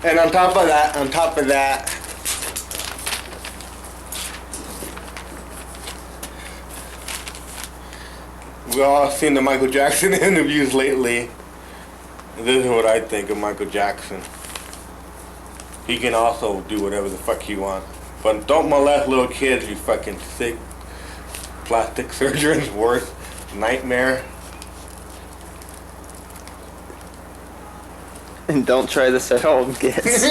And on top of that, we all seen the Michael Jackson interviews lately. This is what I think of Michael Jackson. He can also do whatever the fuck he wants. But don't molest little kids, you fucking sick plastic surgeon's worst nightmare. And don't try this at home, kids.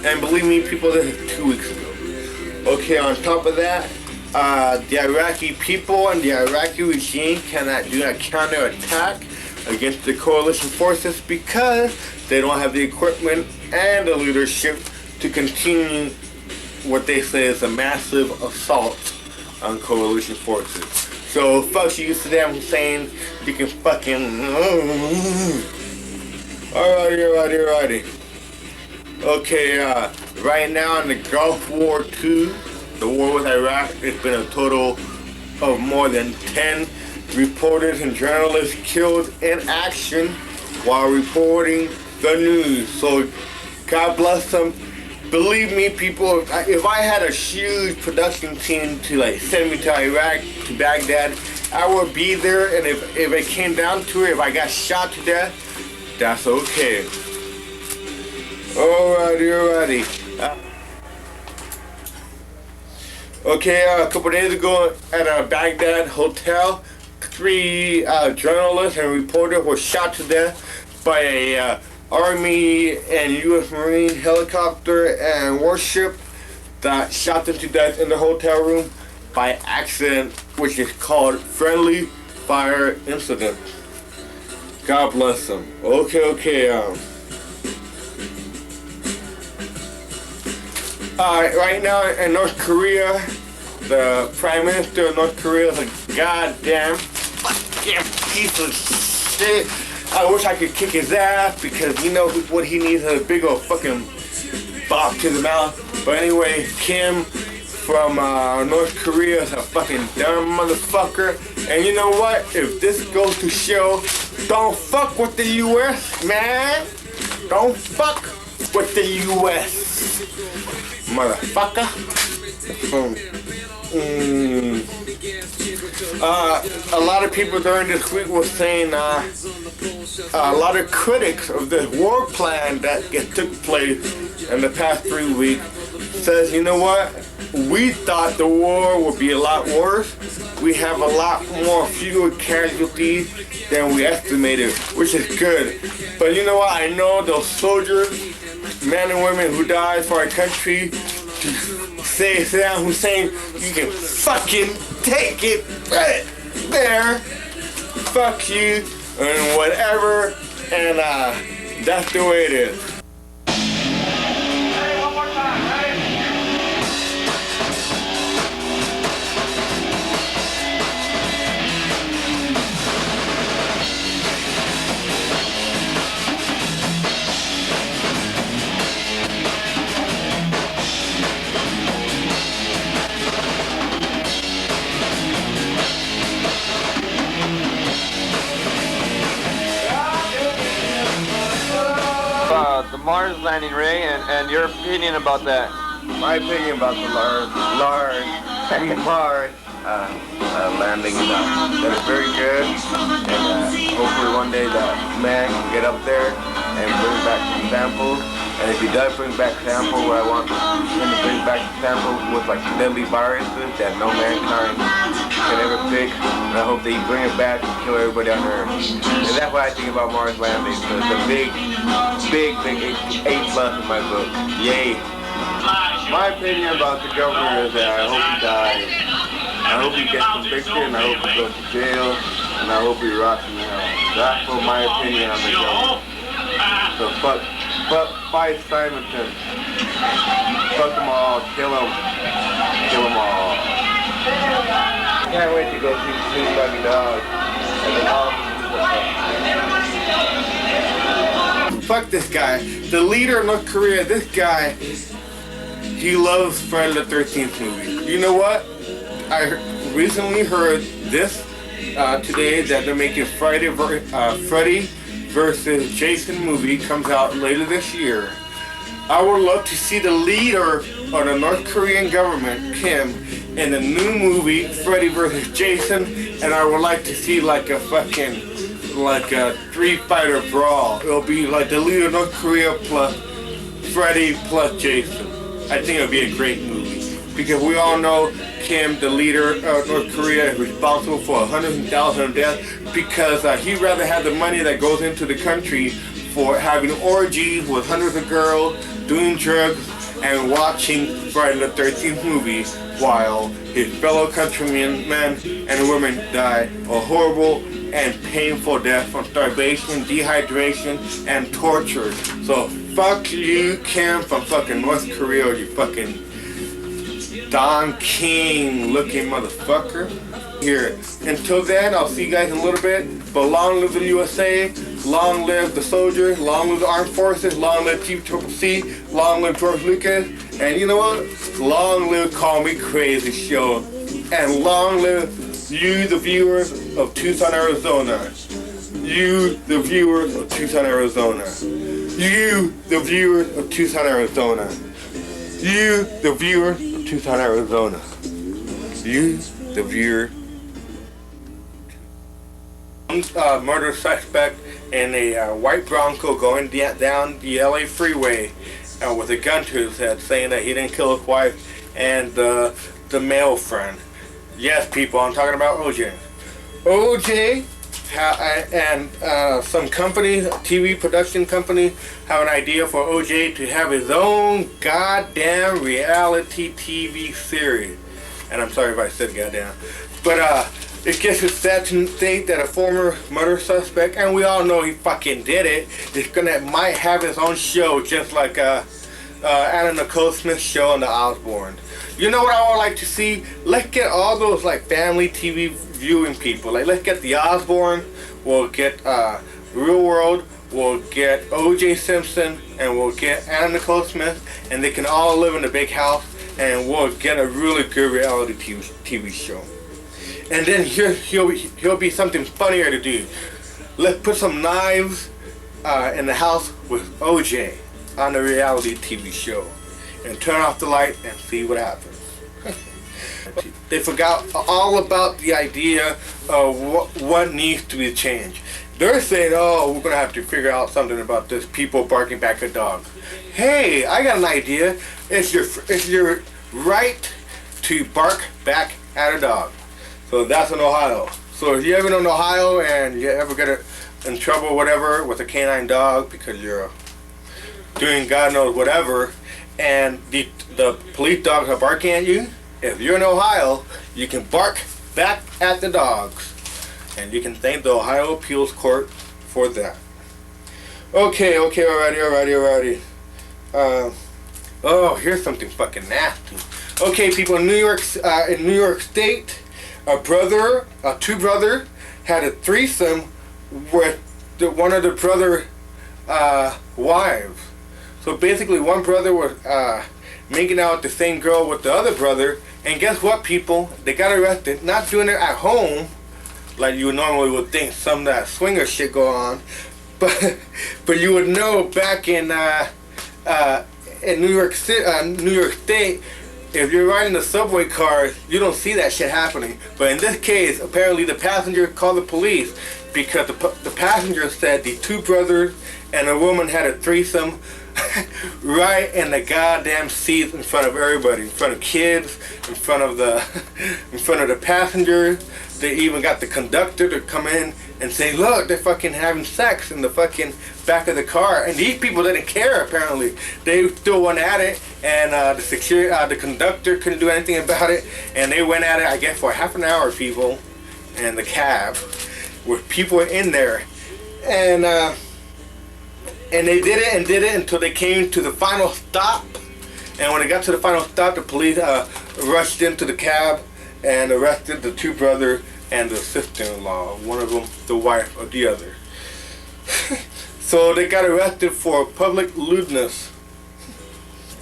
And believe me, people, this is 2 weeks ago. Okay, on top of that, the Iraqi people and the Iraqi regime do not counterattack against the coalition forces because they don't have the equipment and the leadership to continue what they say is a massive assault on coalition forces. So fuck you, Saddam Hussein. You can fucking... Alrighty. Okay, right now in the Gulf War II, the war with Iraq, it's been a total of more than 10 reporters and journalists killed in action while reporting the news. So God bless them. Believe me, people, if I had a huge production team to like send me to Iraq, to Baghdad, I would be there, and if it came down to it, if I got shot to death, that's okay. Alrighty. Okay, a couple days ago at a Baghdad hotel, 3 journalists and reporters were shot to death by a Army and U.S. Marine helicopter and warship that shot them to death in the hotel room by accident, which is called friendly fire incident. God bless them. Okay. Right now in North Korea, the Prime Minister of North Korea is a goddamn fucking piece of shit. I wish I could kick his ass because you know what he needs is a big old fucking bop to the mouth. But anyway, Kim from North Korea is a fucking dumb motherfucker. And you know what? If this goes to show, don't fuck with the U.S., man. Don't fuck with the U.S., motherfucker. A lot of people during this week were saying a lot of critics of the war plan that took place in the past 3 weeks says, you know what? We thought the war would be a lot worse. We have a lot more fewer casualties than we estimated, which is good. But you know what? I know those soldiers, men and women who died for our country, say Saddam Hussein, you can fucking take it right there. Fuck you and whatever. And that's the way it is. The Mars landing, Ray, and your opinion about that. My opinion about the Mars landing is that it's very good, and hopefully one day the man can get up there and bring back some samples. And if he does bring back samples, I want him to bring back samples with like deadly viruses that no mankind can ever fix. And I hope that he bring it back and kill everybody on Earth. And that's what I think about Mars landing. So it's a big A+ in my book. Yay. My opinion about the governor is that I hope he dies. I hope he gets convicted, and I hope he goes to jail, and I hope he rots in hell. That's what my opinion on the governor. So fight Simonton. Fuck them all, kill them all. Can't wait to go see Snoop Doggy Dogg and then all fuck this guy. The leader of North Korea, this guy, he loves Friday the 13th movie. You know what? I recently heard this today that they're making Freddy versus Jason movie comes out later this year. I would love to see the leader of the North Korean government, Kim, in the new movie Freddy vs. Jason, and I would like to see like a Street Fighter brawl. It'll be like the leader of North Korea plus Freddy plus Jason. I think it'll be a great movie because we all know Kim, the leader of North Korea, is responsible for 100,000 deaths because he'd rather have the money that goes into the country for having orgies with hundreds of girls, doing drugs, and watching Friday the 13th movie while his fellow countrymen, men and women die a horrible and painful death from starvation, dehydration, and torture. So fuck you, Kim, from fucking North Korea, you fucking Don King looking motherfucker. Here. Until then, I'll see you guys in a little bit. But long live the USA, long live the soldiers, long live the armed forces, long live TCCC, long live George Lucas, and you know what? Long live Call Me Crazy Show, and long live you, the viewers of Tucson, Arizona. You, the viewers of Tucson, Arizona. You, the viewers of Tucson, Arizona. You, the viewer of Tucson, Arizona. You, the viewer. Murder suspect in a white Bronco going down the LA freeway with a gun to his head, saying that he didn't kill his wife and the male friend. Yes, people, I'm talking about OJ. OJ and some company, TV production company, have an idea for OJ to have his own goddamn reality TV series. And I'm sorry if I said goddamn. But it gets us sad to think that a former murder suspect, and we all know he fucking did it, might have his own show, just like Anna Nicole Smith's show on the Osbourne. You know what I would like to see? Let's get all those like family TV viewing people. Like let's get the Osbourne, we'll get Real World, we'll get O.J. Simpson, and we'll get Anna Nicole Smith, and they can all live in a big house, and we'll get a really good reality TV show. And then he'll be something funnier to do. Let's put some knives in the house with OJ on the reality TV show, and turn off the light and see what happens. They forgot all about the idea of what needs to be changed. They're saying, oh, we're gonna have to figure out something about this people barking back at dogs. Hey, I got an idea. It's your right to bark back at a dog. So that's in Ohio. So if you ever in Ohio and you ever get in trouble or whatever with a canine dog because you're doing God knows whatever, and the police dogs are barking at you, if you're in Ohio, you can bark back at the dogs. And you can thank the Ohio Appeals Court for that. Okay, alrighty. Oh, here's something fucking nasty. Okay, people, in New York State, two brothers had a threesome with one of the brother wives. So basically, one brother was making out with the same girl with the other brother, and guess what, people? They got arrested. Not doing it at home, like you normally would think some of that swinger shit go on, but you would know back in New York State. If you're riding the subway car, you don't see that shit happening. But in this case, apparently the passenger called the police because the passenger said the two brothers and a woman had a threesome right in the goddamn seat in front of everybody, in front of kids, in front of the passengers. They even got the conductor to come in and say, look, they're fucking having sex in the fucking back of the car. And these people didn't care, apparently. They still went at it, and the conductor couldn't do anything about it. And they went at it, I guess, for half an hour, people, in the cab, with people in there. And they did it until they came to the final stop. And when they got to the final stop, the police rushed into the cab and arrested the two brothers and the sister-in-law, one of them the wife of the other. So they got arrested for public lewdness.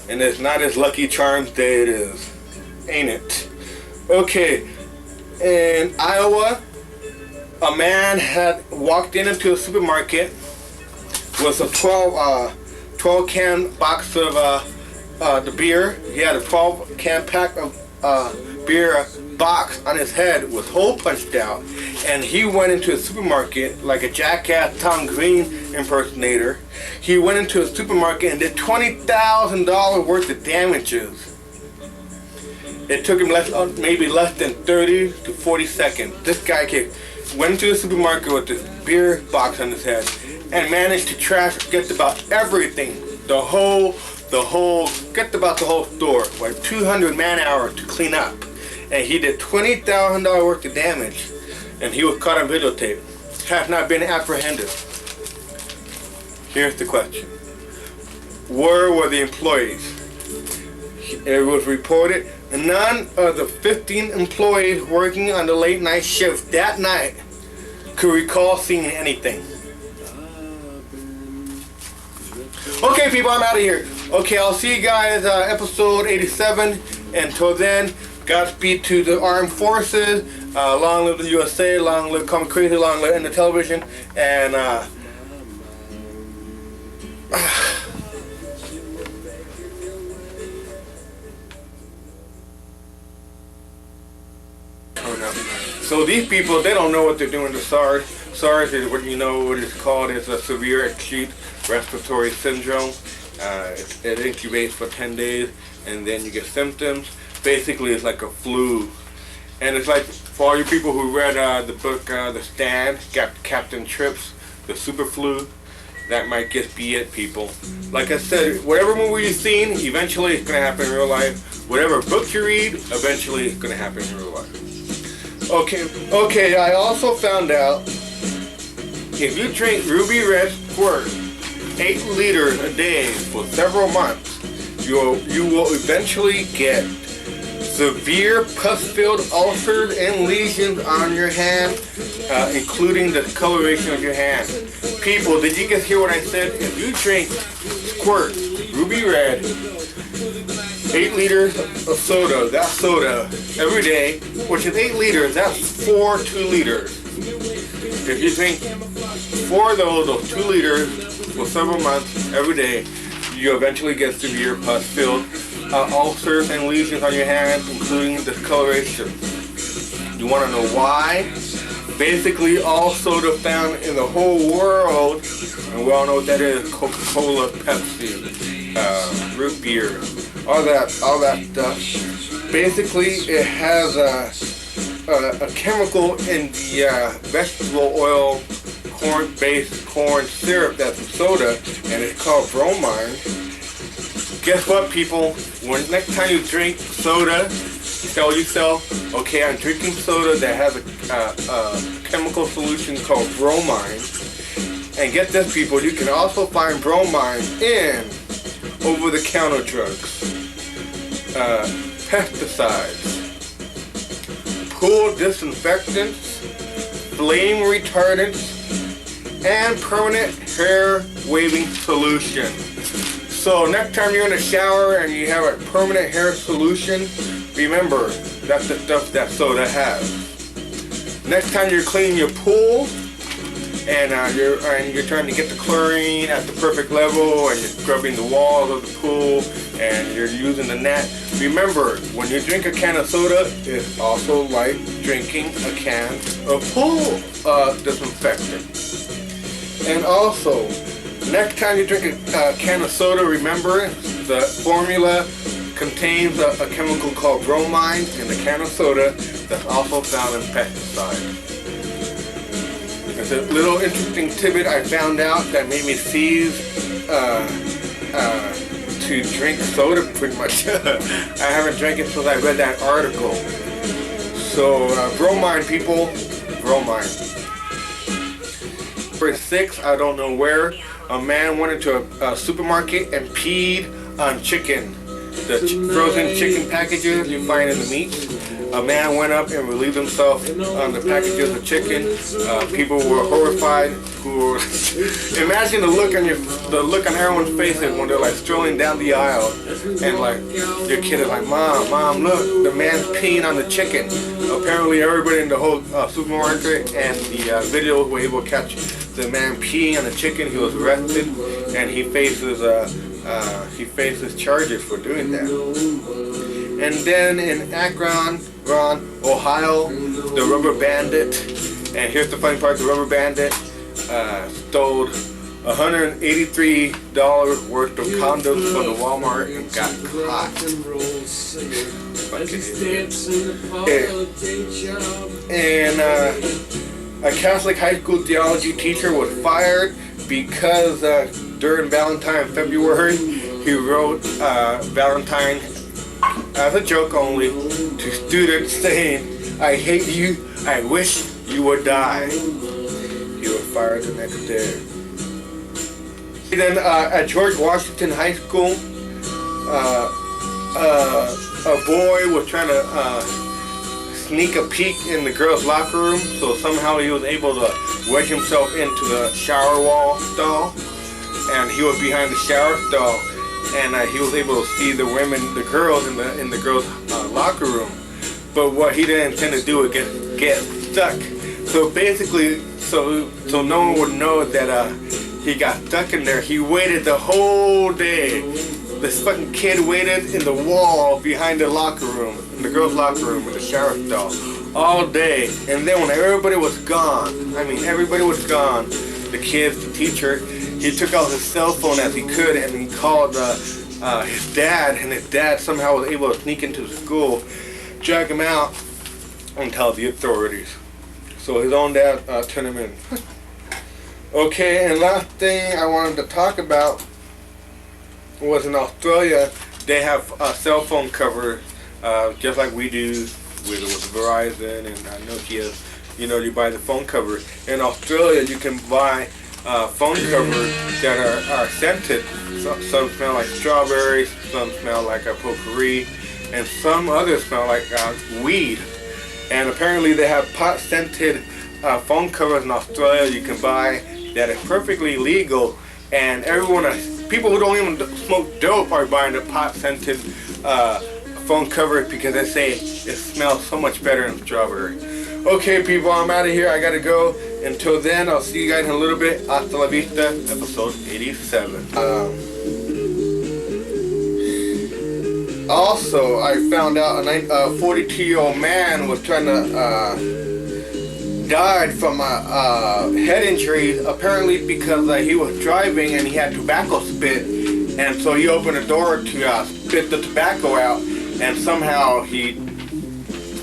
And it's not as Lucky Charms Day it is. Ain't it? Okay. In Iowa, a man had walked into a supermarket with a 12 can box of the beer. He had a 12 can pack of beer box on his head with hole punched out, and he went into a supermarket like a jackass Tom Green impersonator. He went into a supermarket and did $20,000 worth of damages. It took him maybe less than 30 to 40 seconds. This guy went into the supermarket with this beer box on his head and managed to trash just about everything. Get about the whole store. Like 200 man hours to clean up. And he did $20,000 worth of damage. And he was caught on videotape. Has not been apprehended. Here's the question. Where were the employees? It was reported none of the 15 employees working on the late night shift that night could recall seeing anything. Okay, people, I'm out of here. Okay, I'll see you guys episode 87. Until then, Godspeed to the armed forces. Long live the USA. Long live Comic Crazy. Long live the television. And so these people, they don't know what they're doing to SARS. SARS is what you know what it's called. It's a severe acute respiratory syndrome. It incubates for 10 days and then you get symptoms. Basically, it's like a flu. And it's like, for all you people who read the book The Stand, Captain Trips, the super flu, that might just be it, people. Like I said, whatever movie you've seen, eventually it's going to happen in real life. Whatever book you read, eventually it's going to happen in real life. Okay, I also found out if you drink Ruby Red Squirt 8 liters a day for several months, you will eventually get severe pus-filled ulcers and lesions on your hand, including the coloration of your hand. People, did you guys hear what I said? If you drink Squirt Ruby Red 8 liters of soda, that soda, every day, which is 8 liters, that's 4 2 liters. If you drink 4 of those 2 liters for several months, every day, you eventually get severe pus-filled ulcers and lesions on your hands, including discoloration. You want to know why? Basically, all soda found in the whole world, and we all know what that is: Coca-Cola, Pepsi, root beer, all that stuff. Basically, it has a chemical in the vegetable oil, corn-based corn syrup that's in soda, and it's called bromine. Guess what, people? When next time you drink soda, tell yourself, okay, I'm drinking soda that has a chemical solution called bromine. And get this, people, you can also find bromine in over-the-counter drugs, pesticides, pool disinfectants, flame retardants, and permanent hair waving solution. So next time you're in the shower and you have a permanent hair solution, remember, that's the stuff that soda has. Next time you're cleaning your pool and you're trying to get the chlorine at the perfect level and you're scrubbing the walls of the pool and you're using the net, remember, when you drink a can of soda, it's also like drinking a can of pool disinfectant. And also, next time you drink a can of soda, remember the formula contains a chemical called bromine in the can of soda that's also found in pesticides. It's a little interesting tidbit I found out that made me cease to drink soda pretty much. I haven't drank it since I read that article. So bromine, people, bromine. For 6, I don't know where, a man went into a supermarket and peed on chicken. The frozen chicken packages you find in the meat. a man went up and relieved himself on the packages of chicken. People were horrified. Imagine the look on everyone's faces when they're like strolling down the aisle, and like your kid is like, "Mom, look, the man's peeing on the chicken." Apparently, everybody in the whole supermarket and the video were able to catch the man peeing on the chicken. He was arrested, and he faces charges for doing that. And then in Akron, Ohio, the rubber bandit, and here's the funny part, the rubber bandit stole $183 worth of condoms from the Walmart and got caught. And a Catholic high school theology teacher was fired because during Valentine February, he wrote Valentine as a joke only to students saying, "I hate you, I wish you would die." He was fired the next day. Then at George Washington High School, a boy was trying to sneak a peek in the girls' locker room, so somehow he was able to wedge himself into the shower wall stall, and he was behind the shower stall, and he was able to see the girls in the girls' locker room. But what he didn't intend to do was get stuck. So basically, so no one would know that he got stuck in there. He waited the whole day. This fucking kid waited in the wall behind the locker room, in the girls' locker room, in the shower stall, all day. And then when everybody was gone, the kids, the teacher, he took out his cell phone as he could, and he called his dad, and his dad somehow was able to sneak into the school, drag him out, and tell the authorities. So his own dad turned him in. Okay, and last thing I wanted to talk about was in Australia. They have a cell phone cover, just like we do with Verizon and Nokia. You know, you buy the phone cover. In Australia, you can buy phone covers that are scented. Some smell like strawberries, some smell like a potpourri, and some others smell like weed. And apparently they have pot-scented phone covers in Australia you can buy that is perfectly legal, and people who don't even smoke dope are buying the pot-scented phone covers because they say it smells so much better than strawberry. Okay, people, I'm out of here. I gotta go. Until then, I'll see you guys in a little bit. Hasta la vista, episode 87. Also, I found out a 42-year-old man was trying to died from head injuries, apparently because he was driving and he had tobacco spit, and so he opened the door to spit the tobacco out, and somehow he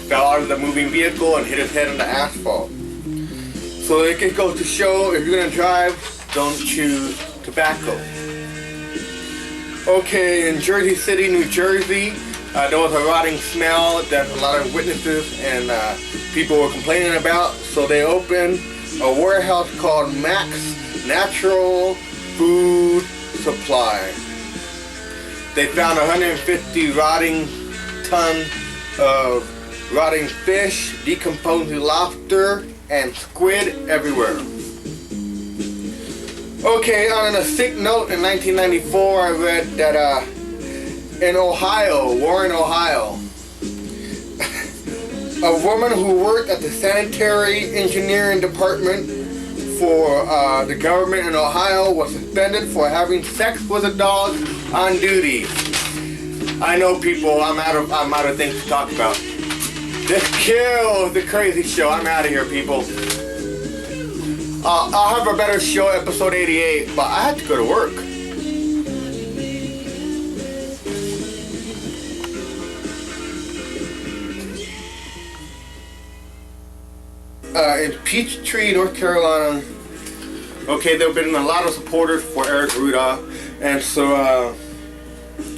fell out of the moving vehicle and hit his head on the asphalt. So it can go to show, if you're gonna drive, don't choose tobacco. Okay, in Jersey City, New Jersey, there was a rotting smell that a lot of witnesses and people were complaining about, so they opened a warehouse called Max Natural Food Supply. They found 150 rotting tons of rotting fish, decomposing lobster, and squid everywhere. Okay, on a sick note, in 1994 I read that in Ohio, Warren, Ohio, a woman who worked at the sanitary engineering department for the government in Ohio was suspended for having sex with a dog on duty. I know, people, I'm out of things to talk about. This kills the crazy show. I'm out of here, people. I'll have a better show, episode 88, but I have to go to work. In Peachtree, North Carolina, okay, there have been a lot of supporters for Eric Rudolph, and so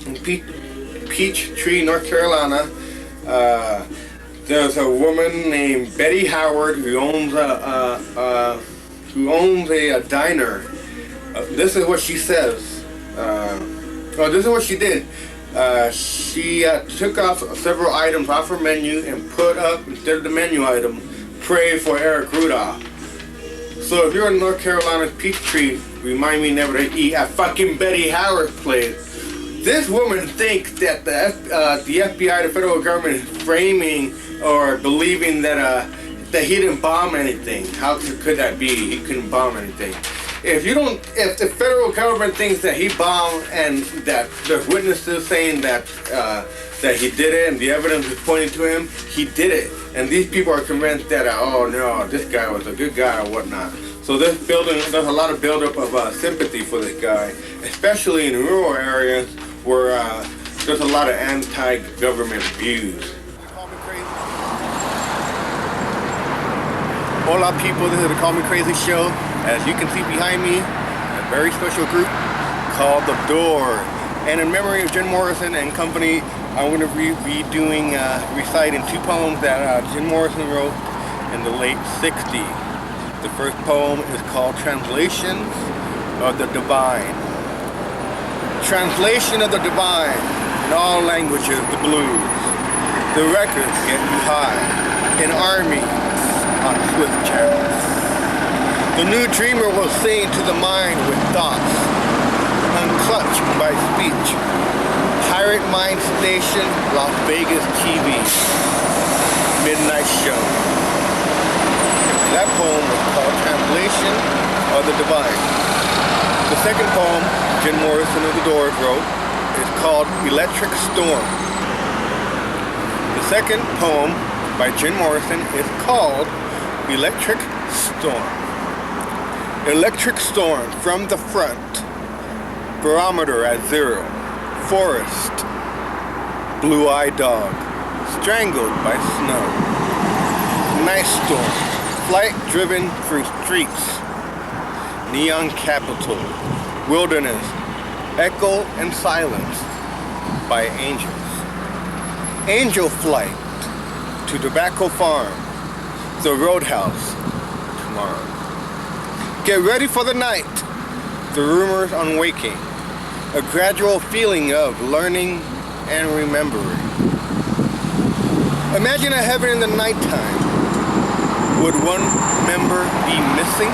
in Peachtree, North Carolina, there's a woman named Betty Howard who owns a diner. This is what she says. This is what she did. she took off several items off her menu and put up, instead of the menu item, pray for Eric Rudolph. So if you're in North Carolina's Peachtree, remind me never to eat at fucking Betty Howard's place. This woman thinks that the FBI, the federal government, is framing or believing that he didn't bomb anything. How could that be? He couldn't bomb anything. If the federal government thinks that he bombed and that there's witnesses saying that he did it and the evidence is pointing to him, he did it. And these people are convinced that, oh no, this guy was a good guy or whatnot. So there's a lot of buildup of sympathy for this guy, especially in rural areas where there's a lot of anti-government views. Hola people, this is the Call Me Crazy Show. As you can see behind me, a very special group called The Door. And in memory of Jim Morrison and company, I'm going to be reciting two poems that Jim Morrison wrote in the late 60s. The first poem is called Translations of the Divine. Translation of the Divine, in all languages, the blues. The records get you high, in armies on swift chariots. The new dreamer will sing to the mind with thoughts, unclutched by speech. Pirate Mind Station, Las Vegas TV, midnight show. That poem was called Translation of the Divine. The second poem Jim Morrison of The Doors wrote is called Electric Storm. The second poem by Jim Morrison is called Electric Storm. Electric storm from the front, barometer at 0, forest, blue-eyed dog, strangled by snow. Night storm, flight driven through streets, neon capital, wilderness, echo and silence by angels. Angel flight to Tobacco Farm, the roadhouse, tomorrow. Get ready for the night, the rumors on waking, a gradual feeling of learning and remembering. Imagine a heaven in the nighttime. Would one member be missing?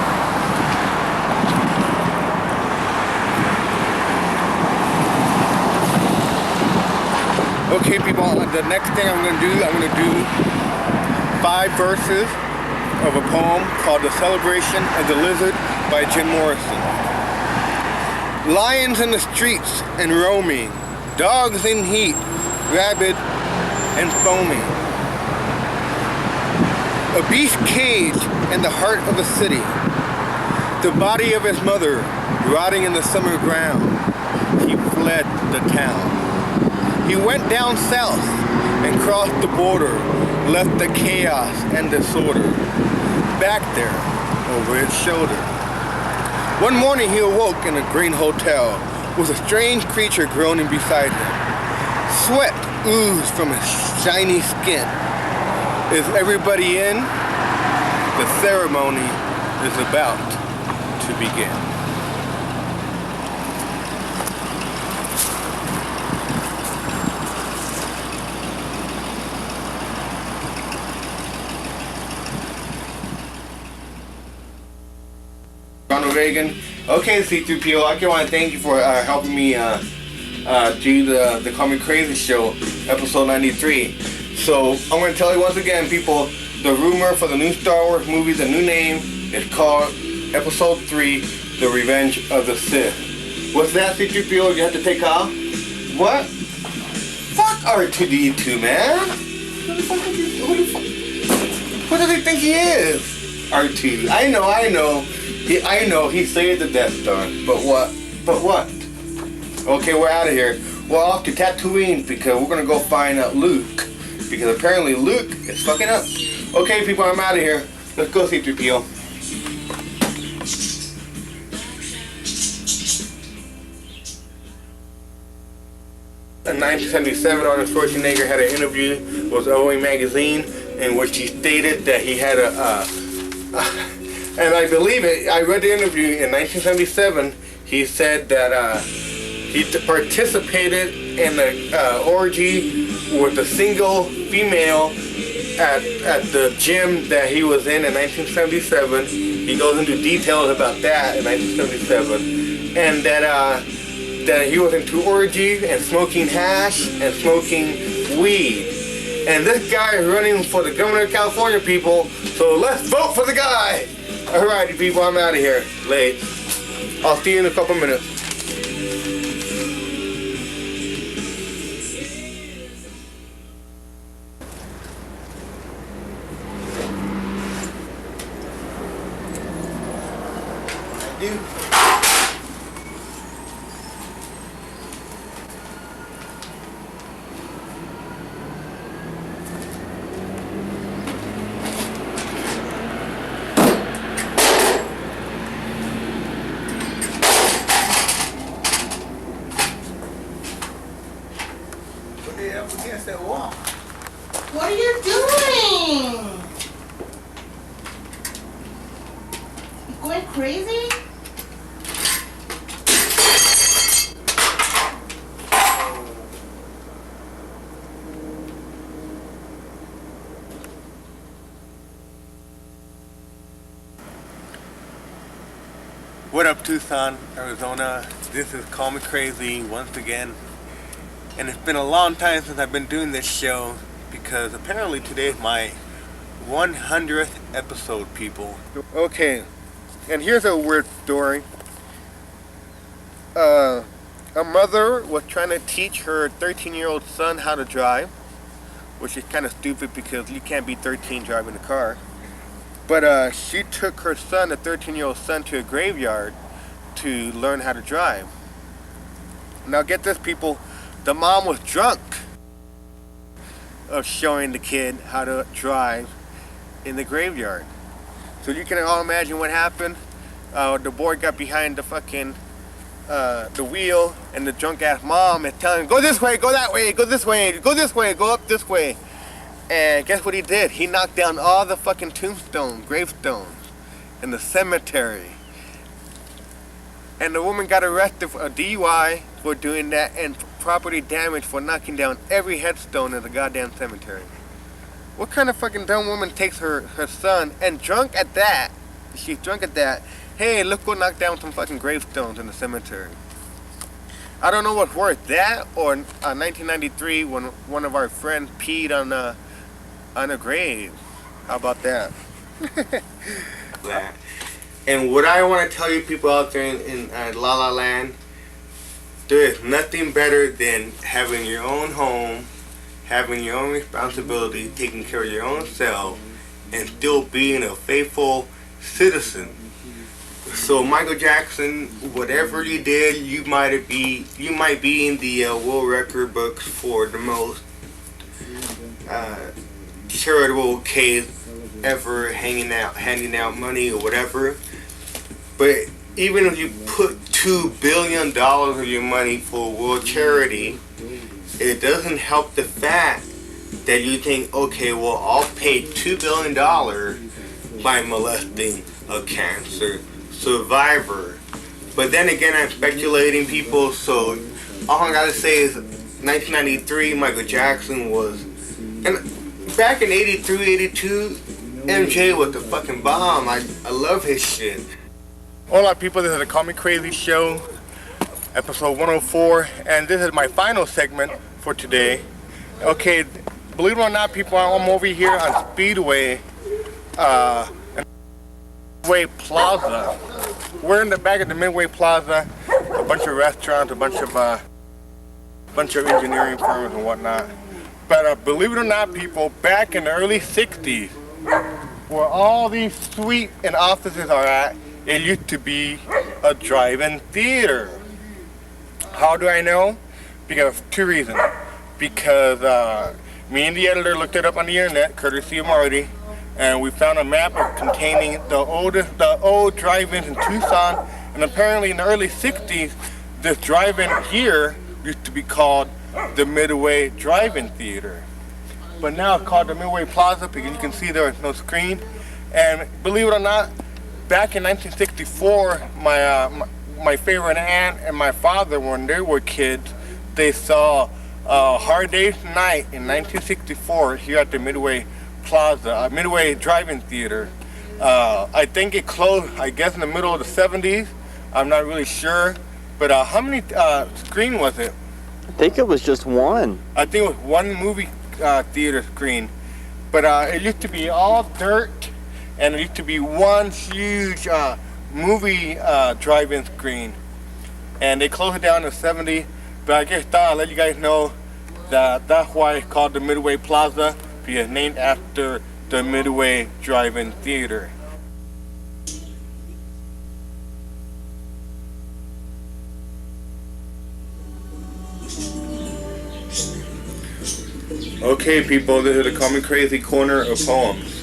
Okay people, the next thing I'm going to do 5 verses of a poem called The Celebration of the Lizard by Jim Morrison. Lions in the streets and roaming, dogs in heat, rabid and foaming. A beast caged in the heart of a city, the body of his mother rotting in the summer ground. He fled the town. He went down south and crossed the border, left the chaos and disorder back there over his shoulder. One morning he awoke in a green hotel with a strange creature groaning beside him. Sweat oozed from his shiny skin. Is everybody in? The ceremony is about to begin. Ronald Reagan. Okay, C3PO, I want to thank you for helping me do the Call Me Crazy Show, episode 93. So, I'm going to tell you once again, people, the rumor for the new Star Wars movie, the new name, is called Episode 3, The Revenge of the Sith. What's that, C3PO? You have to take off? What? Fuck R2-D2, man! Who does he think he is? R2. I know. I know he saved the Death Star, but what? Okay, we're out of here. We're off to Tatooine because we're gonna go find out Luke, because apparently Luke is fucking up. Okay, people, I'm out of here. Let's go, C3PO. In 1977, Arnold Schwarzenegger had an interview with OA Magazine in which he stated that he had and I believe it, I read the interview in 1977, he said that he he participated in an orgy with a single female at the gym that he was in 1977. He goes into details about that in 1977, and that he was into orgies and smoking hash and smoking weed. And this guy is running for the governor of California, people. So let's vote for the guy. Alrighty, people, I'm out of here. Late. I'll see you in a couple minutes. Dude. Up against that wall. What are you doing? You going crazy? What up, Tucson, Arizona? This is Call Me Crazy once again. And it's been a long time since I've been doing this show because apparently today is my 100th episode, people. Okay, and here's a weird story. A mother was trying to teach her 13-year-old son how to drive, which is kind of stupid because you can't be 13 driving a car. But she took her son, a 13-year-old son, to a graveyard to learn how to drive. Now get this, people. The mom was drunk of showing the kid how to drive in the graveyard. So you can all imagine what happened. The boy got behind the fucking the wheel, and the drunk ass mom is telling him, go this way, go that way, go this way, go this way, go up this way. And guess what he did? He knocked down all the fucking tombstones, gravestones in the cemetery. And the woman got arrested for a DUI for doing that, and property damage for knocking down every headstone in the goddamn cemetery. What kind of fucking dumb woman takes her son, and drunk at that, she's drunk at that, hey, let's go knock down some fucking gravestones in the cemetery. I don't know what's worse, that or 1993 when one of our friends peed on a grave. How about that? And what I want to tell you people out there in La La Land, there is nothing better than having your own home, having your own responsibility, taking care of your own self, and still being a faithful citizen. So Michael Jackson, whatever you did, you might be in the world record books for the most charitable case ever, handing out money or whatever. But even if you put $2 billion of your money for world charity, it doesn't help the fact that you think, okay, well, I'll pay $2 billion by molesting a cancer survivor. But then again, I'm speculating, people, so all I gotta say is 1993, Michael Jackson was, and back in 83, 82, MJ was the fucking bomb. I love his shit. Hola people, this is the Call Me Crazy show, episode 104, and this is my final segment for today. Okay, believe it or not, people, I'm over here on Speedway, Midway Plaza. We're in the back of the Midway Plaza, a bunch of restaurants, a bunch of engineering firms and whatnot. But believe it or not, people, back in the early 60s, where all these suites and offices are at, it used to be a drive-in theater. How do I know? Because of two reasons. Because me and the editor looked it up on the internet, courtesy of Marty, and we found a map containing the old drive-ins in Tucson. And apparently in the early 60s, this drive-in here used to be called the Midway Drive-In Theater. But now it's called the Midway Plaza because you can see there is no screen. And believe it or not, back in 1964, my favorite aunt and my father, when they were kids, they saw Hard Day's Night in 1964 here at the Midway Plaza, Midway Drive-In Theater. I think it closed, I guess, in the middle of the 70s. I'm not really sure. But how many screen was it? I think it was just one. I think it was one movie theater screen. But it used to be all dirt, and it used to be one huge movie drive-in screen. And they closed it down in the 70s. But I just thought I'd let you guys know that that's why it's called the Midway Plaza, because it's named after the Midway Drive-In Theater. Okay, people, this is the Call Me Crazy corner of poems.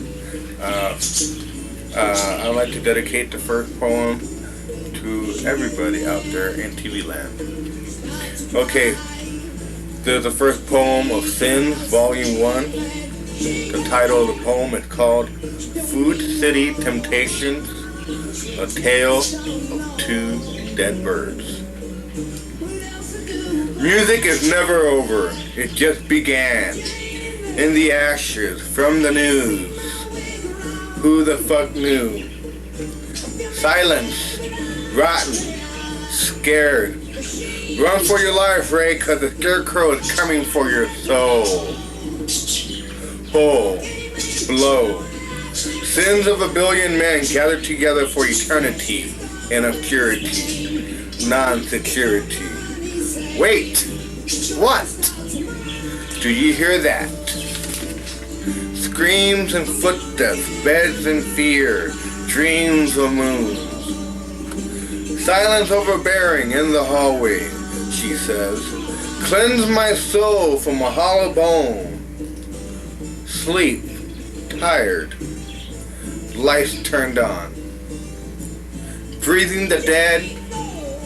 I'd like to dedicate the first poem to everybody out there in TV land. Okay, this is the first poem of Sins, Volume 1. The title of the poem is called Food City Temptations, A Tale of Two Dead Birds. Music is never over, it just began. In the ashes, from the news. Who the fuck knew? Silence, rotten, scared. Run for your life, Ray, cause the scarecrow is coming for your soul. Pull, blow. Sins of a billion men gathered together for eternity in obscurity, non-security. Wait, what? Do you hear that? Screams and footsteps, beds in fear, dreams of moons. Silence overbearing in the hallway, she says. Cleanse my soul from a hollow bone. Sleep, tired, lights turned on. Breathing the dead,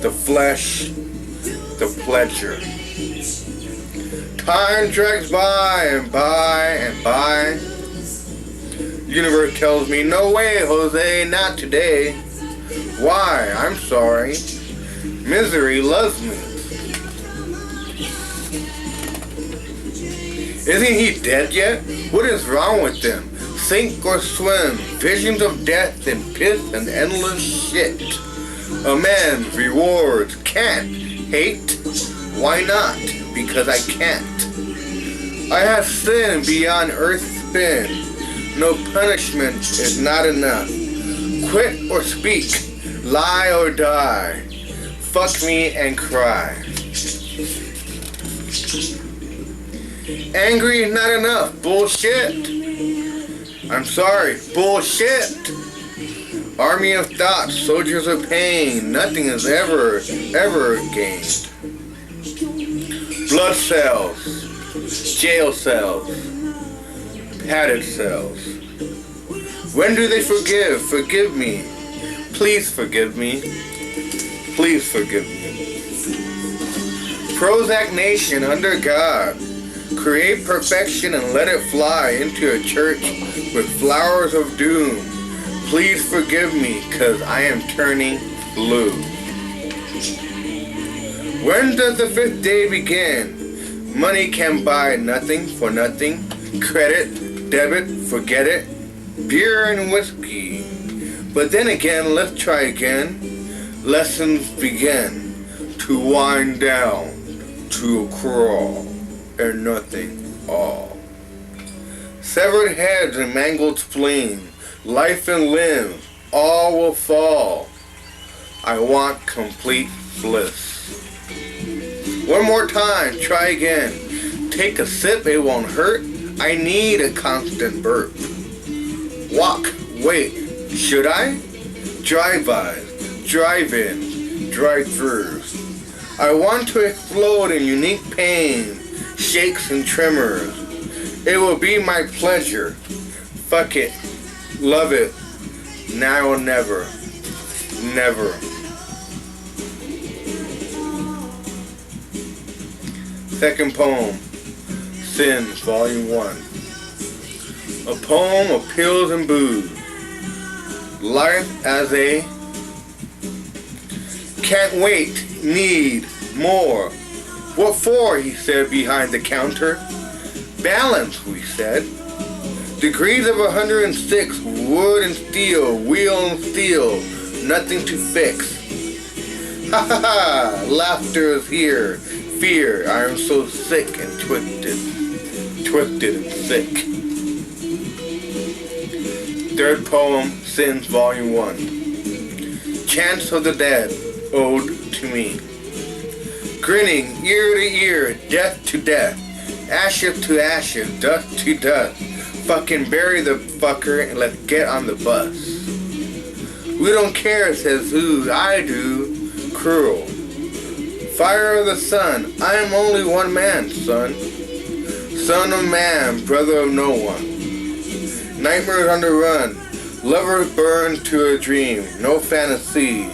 the flesh, the pleasure. Time drags by and by and by. Universe tells me, no way, Jose, not today. Why? I'm sorry. Misery loves me. Isn't he dead yet? What is wrong with them? Sink or swim, visions of death and piss and endless shit. Amends, rewards, can't, hate. Why not? Because I can't. I have sinned beyond earth's spin. No punishment is not enough. Quit or speak, lie or die. Fuck me and cry. Angry is not enough. Bullshit. I'm sorry. Bullshit. Army of thoughts, soldiers of pain. Nothing is ever gained. Blood cells, jail cells, padded cells. When do they forgive? Forgive me. Please forgive me. Please forgive me. Prozac Nation under God. Create perfection and let it fly into a church with flowers of doom. Please forgive me, cause I am turning blue. When does the fifth day begin? Money can buy nothing for nothing. Credit, debit, forget it. Beer and whiskey. But then again, let's try again. Lessons begin to wind down to a crawl and nothing all. Severed heads and mangled spleen, life and limbs, all will fall. I want complete bliss. One more time, try again. Take a sip, it won't hurt. I need a constant burp. Walk, wait, should I? Drive-bys, drive-ins, drive-throughs. I want to explode in unique pain, shakes and tremors. It will be my pleasure. Fuck it, love it, now or never, never. Second poem, Sins, Volume 1. A poem of pills and booze. Life as a Can't wait, need more. What for, he said behind the counter. Balance, we said. Degrees of 106, wood and steel, wheel and steel, nothing to fix. Ha ha ha, laughter is here. Fear, I am so sick and twisted and sick. Third poem, Sins, Volume 1. Chants of the Dead, Ode to Me. Grinning, ear to ear, death to death, ashes to ashes, dust to dust. Fucking bury the fucker and let's get on the bus. We don't care, says who, I do, cruel. Fire of the sun, I am only one man, son. Son of man, brother of no one. Nightmares on the run, lovers burned to a dream, no fantasy.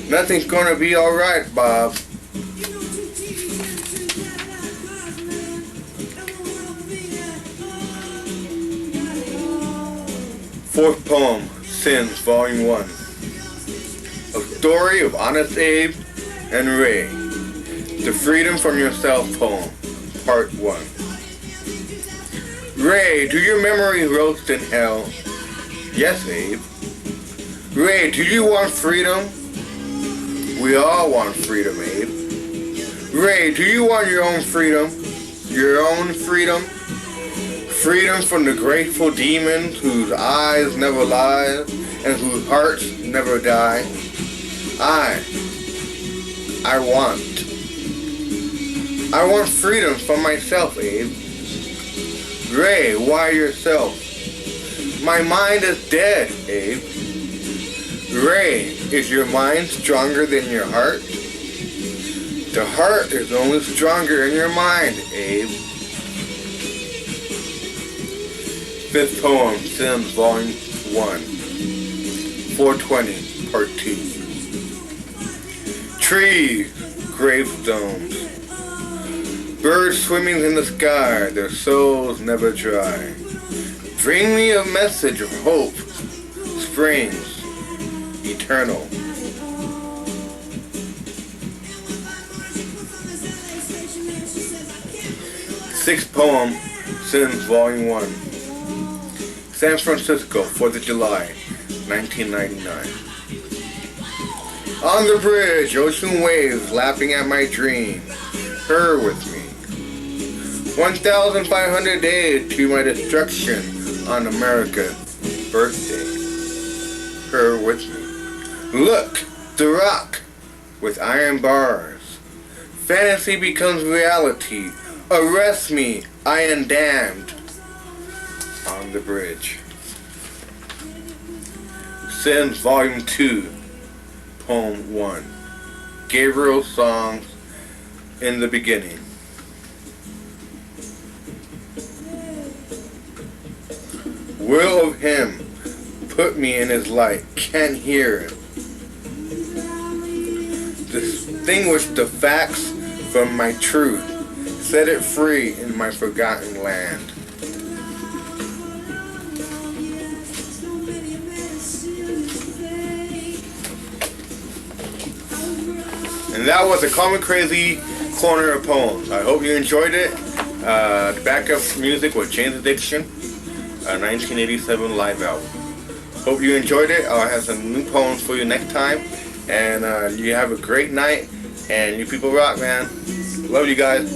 Nothing's gonna be alright, Bob. Fourth poem, Sins, Volume 1. A story of Honest Abe and Ray. The Freedom from Yourself poem, Part 1. Ray, do your memory roast in hell? Yes, Abe. Ray, do you want freedom? We all want freedom, Abe. Ray, do you want your own freedom? Your own freedom? Freedom from the grateful demons whose eyes never lie and whose hearts never die. I want freedom for myself, Abe. Ray, why yourself? My mind is dead, Abe. Ray, is your mind stronger than your heart? The heart is only stronger in your mind, Abe. Fifth poem, Sins, Volume 1. 420, Part 2. Trees, gravestones. Birds swimming in the sky, their souls never dry. Bring me a message of hope, springs, eternal. Sixth poem, Sins, Volume 1. San Francisco, 4th of July, 1999. On the bridge, ocean waves lapping at my dream. Her with me. 1,500 days to my destruction on America's birthday. Her with me. Look, the rock with iron bars. Fantasy becomes reality. Arrest me, I am damned. On the bridge. Sins, Volume 2, Poem 1. Gabriel's Songs in the Beginning. Will of him put me in his light, can't hear it. Distinguish the facts from my truth, set it free in my forgotten land. And that was the Call Me Crazy corner of poems. I hope you enjoyed it. The backup music was Jane's Addiction, a 1987 live album. Hope you enjoyed it. I'll have some new poems for you next time. And you have a great night. And you people rock, man. Love you guys.